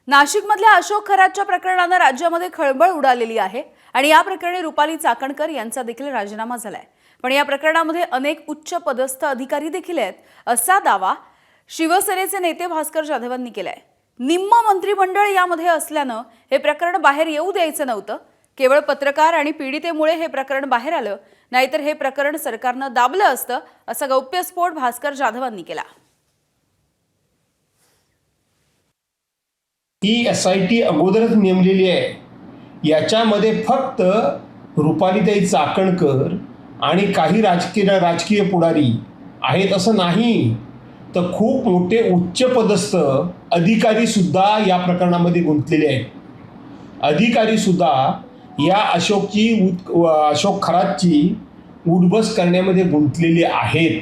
नाशिकमधल्या अशोक खरातच्या प्रकरणानं राज्यामध्ये खळबळ उडालेली आहे आणि या प्रकरणी रुपाली चाकणकर यांचा देखील राजीनामा झालाय। पण या प्रकरणामध्ये अनेक उच्च पदस्थ अधिकारी देखील आहेत असा दावा शिवसेनेचे नेते भास्कर जाधवांनी केलाय। निम्म मंत्रिमंडळ यामध्ये असल्यानं हे प्रकरण बाहेर येऊ द्यायचं नव्हतं। केवळ पत्रकार आणि पीडितेमुळे हे प्रकरण बाहेर आलं, नाहीतर हे प्रकरण सरकारनं दाबलं असतं असा गौप्यस्फोट भास्कर जाधवांनी केला। ही SIT अगोदरच नेमलेली आहे। याच्यामध्ये फक्त रुपालीताई चाकणकर आणि काही राजकीय पुढारी आहेत असं नाही, तर खूप मोठे उच्च पदस्थ अधिकारी सुद्धा या प्रकरणामध्ये गुंतलेले आहेत। अधिकारी सुद्धा या अशोक खरातची उठबस करण्यामध्ये गुंतलेले आहेत।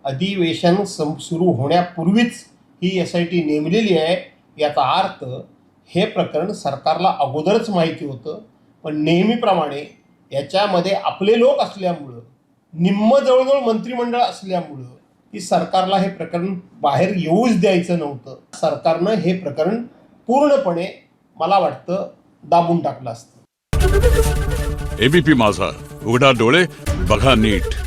अधिवेशन सुरू होण्यापूर्वीच ही SIT नेमलेली आहे। याचा अर्थ हे प्रकरण सरकारला अगोदरच माहिती होतं, पण नेहमीप्रमाणे याच्यामध्ये आपले लोक असल्यामुळं, निम्म जवळजवळ मंत्रिमंडळ असल्यामुळं की सरकारला हे प्रकरण बाहेर येऊच द्यायचं नव्हतं। सरकारनं हे प्रकरण पूर्णपणे मला वाटतं दाबून टाकलं असतं। ABP माझा, उघडा डोळे बघा नीट।